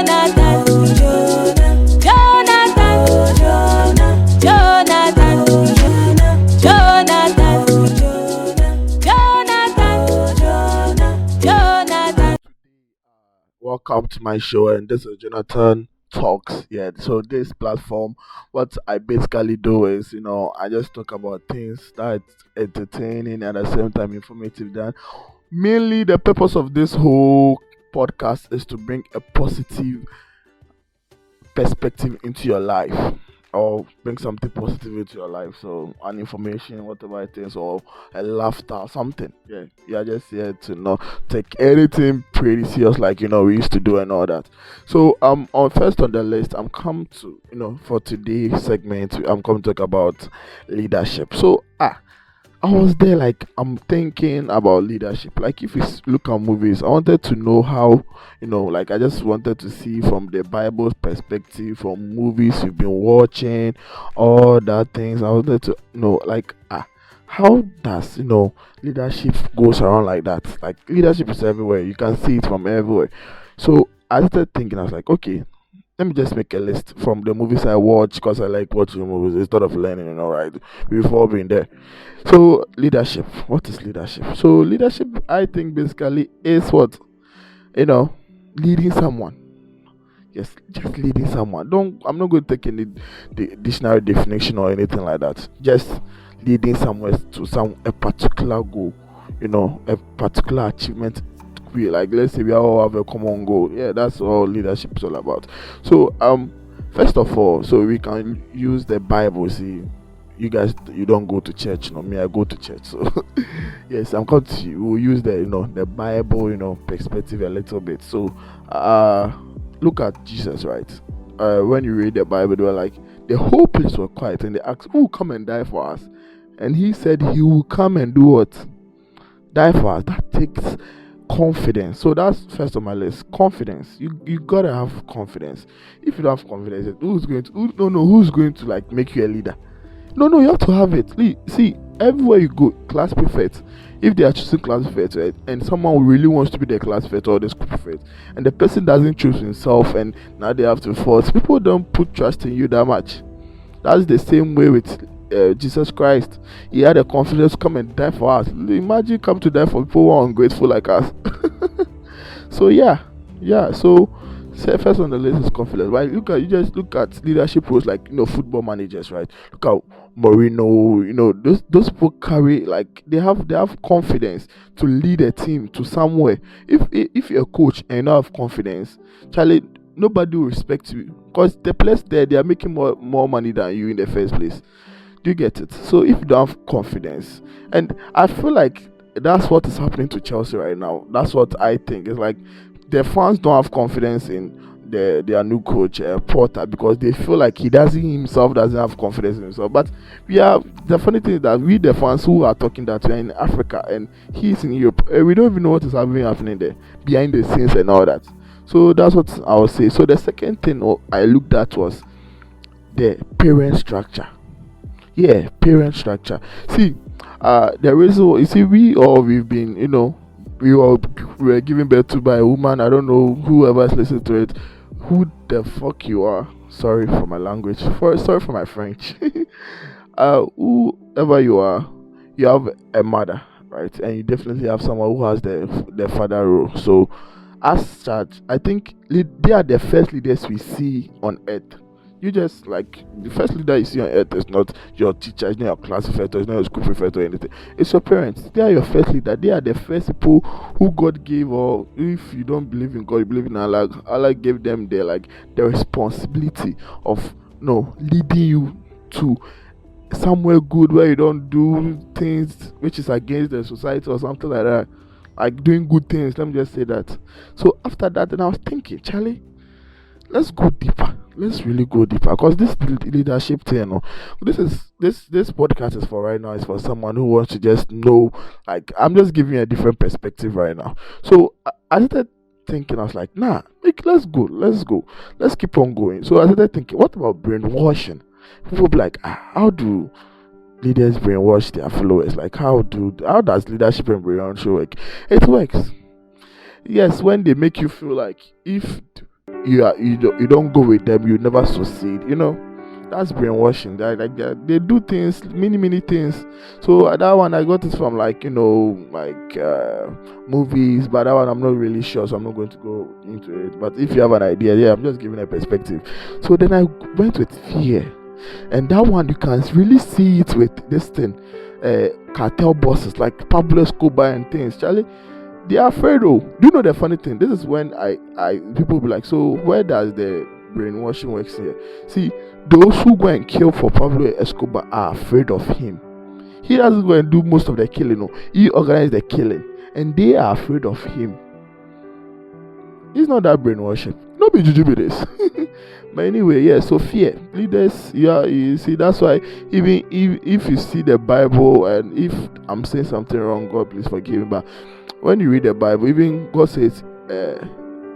Jonathan, Jonathan, Jonathan, Jonathan, Jonathan. Welcome to my show, and this is Jonathan Talks. Yeah, so this platform, what I basically do is, I just talk about things that's entertaining and at the same time informative. Then, mainly the purpose of this whole podcast is to bring a positive perspective into your life or bring something positive into your life. So an information, whatever it is, or a laughter, something. Yeah. You're just here to not take anything pretty serious like we used to do and all that. So on first on the list, I'm come to for today's segment, I'm come to talk about leadership. So I was there, like, I'm thinking about leadership. Like, if look at movies, I wanted to know how, like, I just wanted to see from the Bible's perspective, from movies you've been watching, all that things. I wanted to know, like, how does, leadership goes around like that? Like, leadership is everywhere. You can see it from everywhere. So I started thinking, I was like, okay, let me just make a list from the movies I watch because I like watching movies instead of learning, right? We've all been there. So, leadership. What is leadership? So, leadership, I think, basically is what? Leading someone. Yes, just leading someone. I'm not going to take any dictionary definition or anything like that. Just leading somewhere to a particular goal, a particular achievement. Like, let's say we all have a common goal. Yeah, that's all leadership is all about. So first of all, so we can use the Bible. See, you guys, you don't go to church, me, I go to church. So yes, I'm going to, we'll use the Bible perspective a little bit. So look at Jesus, right? When you read the Bible, they were like, the whole place was quiet, and they asked, who will come and die for us? And he said he will come and do what? Die for us. That takes confidence. So that's first on my list. Confidence. You gotta have confidence. If you don't have confidence, who's going to like make you a leader? No, you have to have it. See, everywhere you go, class prefect, if they are choosing class prefect, right, and someone really wants to be the class prefect or the school prefect, and the person doesn't choose himself, and now they have to force, people don't put trust in you that much. That's the same way with Jesus Christ. He had the confidence to come and die for us. Imagine come to die for people who are ungrateful like us. So so first on the list is confidence, right? You just look at leadership roles like football managers, right? Look at Mourinho. Those people carry, like, they have confidence to lead a team to somewhere. If you're a coach and you don't have confidence, Charlie, nobody will respect you because the place there, they are making more money than you in the first place. Do you get it? So if you don't have confidence, and I feel like that's what is happening to Chelsea right now. That's what I think. It's like the fans don't have confidence in their new coach, Porter, because they feel like he doesn't have confidence in himself. But the funny thing is that we, the fans who are talking, that we are in Africa and he's in Europe, we don't even know what is happening there behind the scenes and all that. So that's what I would say. So the second thing I looked at was the parent structure. Yeah, parent structure. See, the reason, you see, we've been, we were given birth to by a woman. I don't know whoever's listening to it, who the fuck you are. Sorry for my language. Sorry for my French. Whoever you are, you have a mother, right? And you definitely have someone who has the father role. So, as such, I think they are the first leaders we see on earth. You just, like, the first leader you see on earth is not your teacher, it's not your class prefect, it's not your school prefect or anything. It's your parents. They are your first leader. They are the first people who God gave, or if you don't believe in God, you believe in Allah. Allah gave them the responsibility of leading you to somewhere good where you don't do things which is against the society or something like that. Like doing good things. Let me just say that. So after that, then I was thinking, Charlie, let's go deeper. Let's really go deeper, because this leadership thing, this podcast is for right now. It's for someone who wants to just know. Like, I'm just giving you a different perspective right now. So I started thinking. I was like, let's go, let's keep on going. So I started thinking, what about brainwashing? People be like, how do leaders brainwash their followers? Like, how does leadership and brainwashing work? It works. Yes, when they make you feel like if you don't go with them, you never succeed. That's brainwashing. They do things, many things. So that one I got it from like movies, but that one I'm not really sure, so I'm not going to go into it. But if you have an idea, yeah, I'm just giving a perspective. So then I went with fear, and that one you can really see it with this thing, cartel bosses like Pablo Escobar and things. Charlie, they are afraid. Oh, do you know the funny thing? This is when I people be like, so where does the brainwashing works here? See, those who go and kill for Pablo Escobar are afraid of him. He doesn't go and do most of the killing. No, he organized the killing, and they are afraid of him. It's not that brainwashing. No be juju be this. But anyway, yeah. So fear leaders. Yeah, you see that's why even if you see the Bible, and if I'm saying something wrong, God please forgive me. But when you read the Bible, even God says,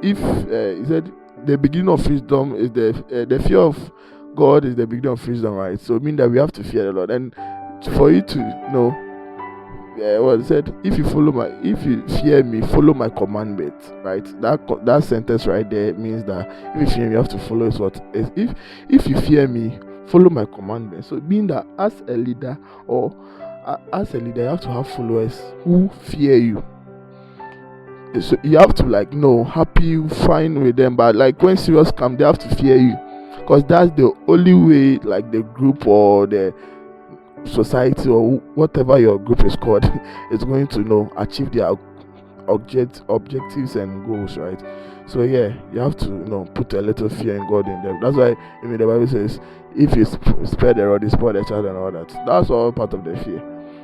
if he said the beginning of wisdom is the fear of God is the beginning of wisdom, right? So it means that we have to fear the Lord, and for you to know, what he said, if you fear me, follow my commandment, right? That sentence right there means that if you fear me, you have to follow is what is if you fear me, follow my commandment. So it means that as a leader, you have to have followers who fear you. So you have to happy, fine with them, but like when serious come, they have to fear you, because that's the only way the group or the society or whatever your group is called is going to achieve their objectives and goals, right? So yeah, you have to put a little fear in God in them. That's why even the Bible says, if you spare the rod, you spoil the child and all that. That's all part of the fear.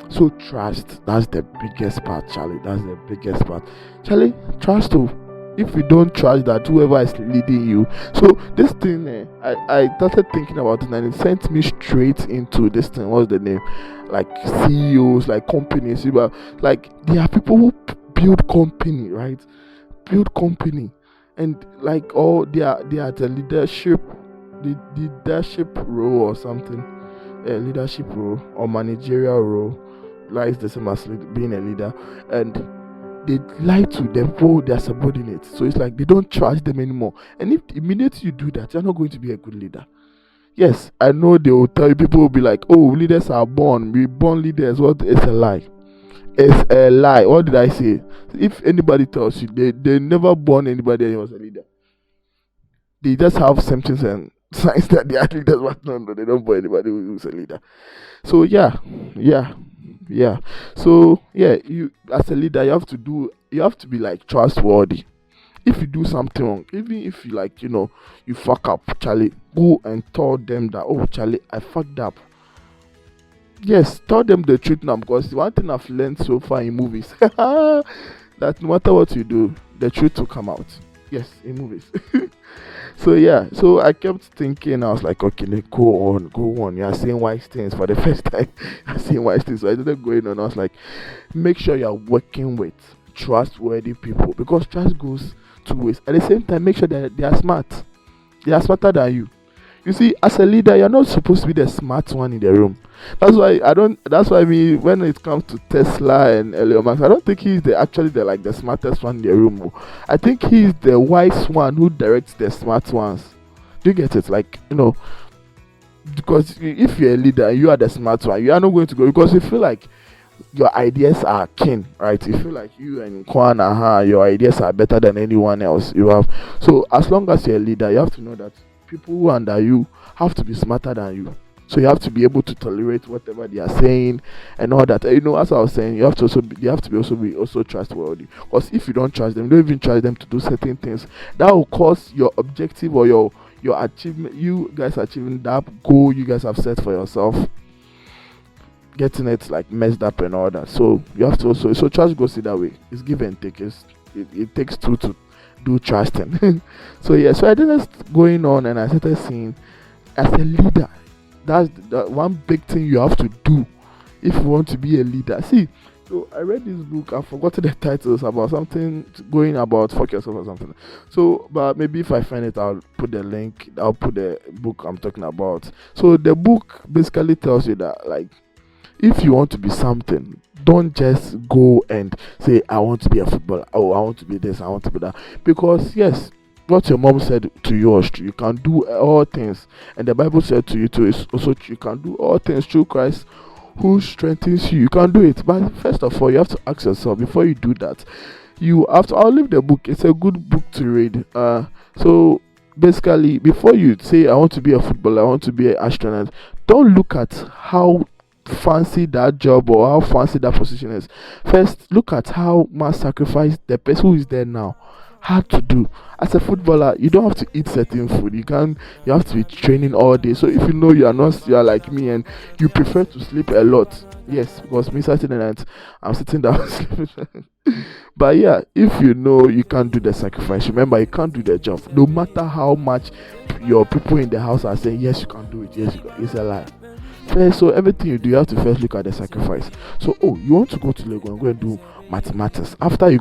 So trust, that's the biggest part, Charlie. That's the biggest part. Charlie, trust too. If you don't trust that whoever is leading you. So this thing, I started thinking about it, and it sent me straight into this thing. What's the name? Like CEOs, like companies. Like there are people who build company, right? Build company, and they are the leadership role or something, leadership role or managerial role. Lies the same as being a leader, and they lie to them for their subordinates. So it's like they don't trust them anymore. And if immediately you do that, you're not going to be a good leader. Yes, I know they will tell you, people will be like, oh, leaders are born. We born leaders. What? It's a lie. It's a lie. What did I say? If anybody tells you they never born anybody who was a leader, they just have symptoms and signs that they are leaders, but no, they don't born anybody who's a leader. So yeah. So yeah, you as a leader, you have to be trustworthy. If you do something wrong, even if you fuck up, Charlie, go and tell them that, oh Charlie, I fucked up. Yes, tell them the truth now, because one thing I've learned so far in movies that no matter what you do, the truth will come out. Yes, in movies. So yeah, so I kept thinking, I was like, okay, go on. You are saying wise things for the first time. I'm saying wise things. So I started going on. I was like, make sure you are working with trustworthy people, because trust goes two ways. At the same time, make sure that they are smart. They are smarter than you. You see, as a leader, you're not supposed to be the smart one in the room. That's why when it comes to Tesla and Elon Musk, I don't think he's actually the smartest one in the room. I think he's the wise one who directs the smart ones. Do you get it? Because if you're a leader and you are the smart one, you are not going to go, because you feel like your ideas are king, right? You feel like you and Kwan, your ideas are better than anyone else you have. So as long as you're a leader, you have to know that people who are under you have to be smarter than you. So you have to be able to tolerate whatever they are saying and all that. As I was saying, you have to be trustworthy. Because if you don't trust them, you don't even trust them to do certain things, that will cause your objective or your achievement, you guys achieving that goal you guys have set for yourself, getting it messed up and all that. So you have to also, so trust goes that way. It's give and take. It takes two to do trusting. So yeah, so I did this going on, and I started seeing, as a leader, that's the one big thing you have to do if you want to be a leader. See, so I read this book, I forgot the titles, about something going about fuck yourself or something. So but maybe if I find it, I'll put the link, I'll put the book I'm talking about. So the book basically tells you that if you want to be something, don't just go and say, I want to be a footballer, oh I want to be this, I want to be that. Because yes, what your mom said to you was true. You can do all things, and the Bible said to you too is also true. You can do all things through Christ who strengthens you. You can do it, but first of all, you have to ask yourself before you do that. You have to. I'll leave the book. It's a good book to read. So basically, before you say I want to be a footballer, I want to be an astronaut, don't look at how fancy that job or how fancy that position is. First, look at how much sacrifice the person who is there now had to do. As a footballer, you don't have to eat certain food. You have to be training all day. So if you know you are like me and you prefer to sleep a lot. Yes, because me Saturday night I'm sitting down sleeping. But yeah, if you know you can't do the sacrifice, remember you can't do the job. No matter how much your people in the house are saying yes you can do it, yes you can, it's a lie. First, so everything you do, you have to first look at the sacrifice. So, oh, you want to go to Lagos and go and do mathematics after you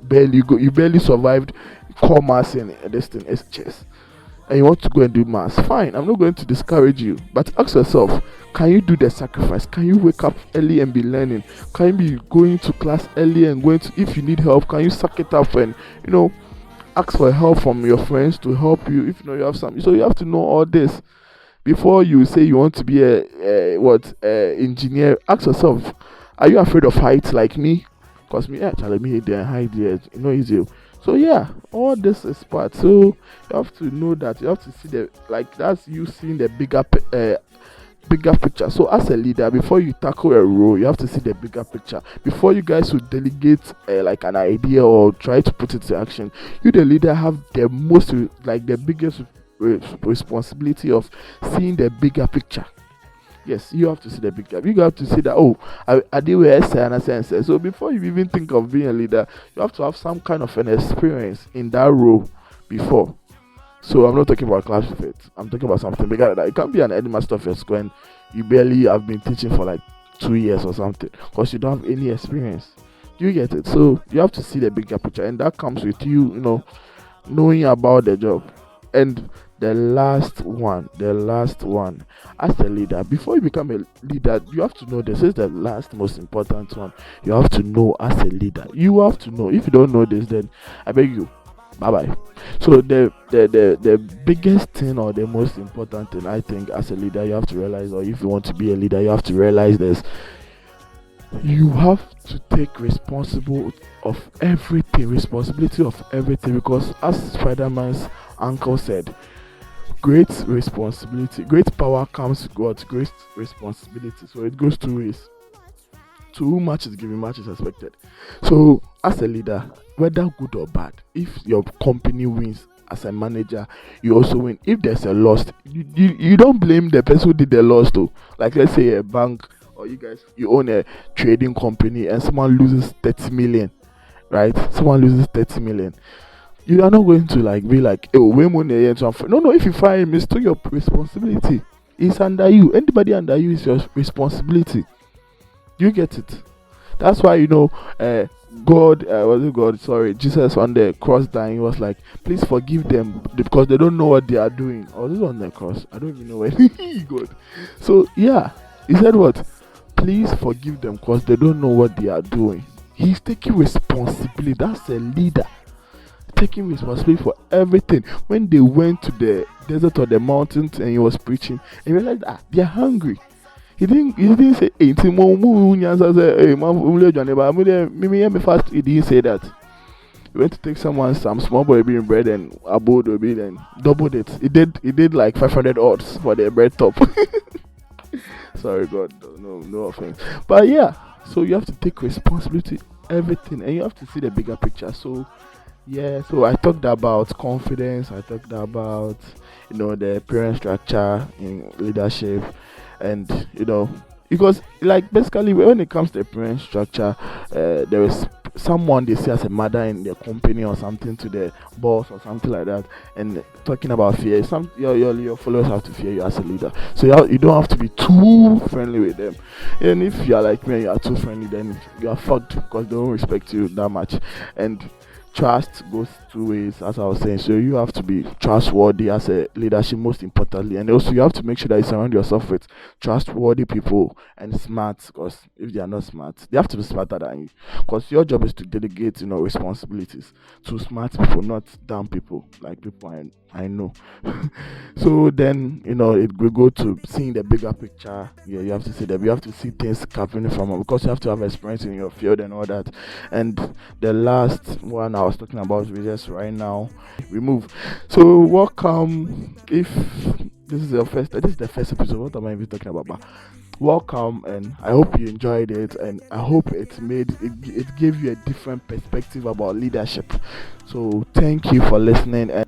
barely survived commerce and this thing, SHS, and you want to go and do maths. Fine, I'm not going to discourage you, but ask yourself, can you do the sacrifice? Can you wake up early and be learning? Can you be going to class early and going to, if you need help, can you suck it up and ask for help from your friends to help you if you have some. So you have to know all this before you say you want to be a engineer. Ask yourself, are you afraid of heights like me? Because me, actually, me there high there, easy. So yeah, all this is part. So you have to know that you have to see that's you seeing the bigger picture. So as a leader, before you tackle a role, you have to see the bigger picture. Before you guys would delegate like an idea or try to put it to action, you the leader have the most the biggest responsibility of seeing the bigger picture. Yes, you have to see the bigger. You have to see that, oh, I did where I say and I say. So before you even think of being a leader, you have to have some kind of an experience in that role before. So I'm not talking about class with it. I'm talking about something bigger than that. You can't be an headmaster of your school and you barely have been teaching for like 2 years or something because you don't have any experience. You get it? So you have to see the bigger picture, and that comes with you, knowing about the job. And the last one, as a leader, before you become a leader, you have to know this is the last most important one. You have to know as a leader. You have to know. If you don't know this, then I beg you, bye bye. So the biggest thing or the most important thing I think as a leader you have to realize, or if you want to be a leader, you have to realize this. You have to take responsibility of everything, because as Spider-Man's uncle said, great power comes with God, great responsibility. So it goes 2 ways. To whom much is given, much is expected. So as a leader, whether good or bad, if your company wins as a manager, you also win. If there's a loss, you don't blame the person who did the loss though. Like let's say a bank, or you own a trading company and someone loses 30 million, right? Someone loses 30 million. You are not going to be like, oh, we money. No. If you fire him, it's still your responsibility. It's under you. Anybody under you is your responsibility. You get it? That's why Jesus on the cross dying was like, please forgive them because they don't know what they are doing. Or this on the cross, I don't even know where he got. So yeah, he said what? Please forgive them because they don't know what they are doing. He's taking responsibility. That's a leader. Taking responsibility for everything. When they went to the desert or the mountains and he was preaching, and he realized they're hungry. He didn't say, hey, he didn't say that. He went to take some small boy being bread and abode being and doubled it. He did like 500 odds for the bread top. Sorry God, no offense. But yeah, so you have to take responsibility everything, and you have to see the bigger picture. So yeah, so I talked about confidence, I talked about the parent structure in leadership, and because basically when it comes to the parent structure, there is someone they see as a mother in their company or something to the boss or something like that, and talking about fear, your followers have to fear you as a leader. So you don't have to be too friendly with them, and if you are like me and you are too friendly, then you are fucked because they don't respect you that much. And trust goes two ways, as I was saying. So you have to be trustworthy as a leadership, most importantly, and also you have to make sure that you surround yourself with trustworthy people and smart. Because if they are not smart, they have to be smarter than you. Because your job is to delegate, responsibilities to smart people, not dumb people like people I know. So then it will go to seeing the bigger picture. Yeah, you have to see that. You have to see things happening from, because you have to have experience in your field and all that. And the last one I was talking about is just right now. We move. So welcome. If this is the first episode. What am I even talking about? But welcome, and I hope you enjoyed it, and I hope it gave you a different perspective about leadership. So thank you for listening, and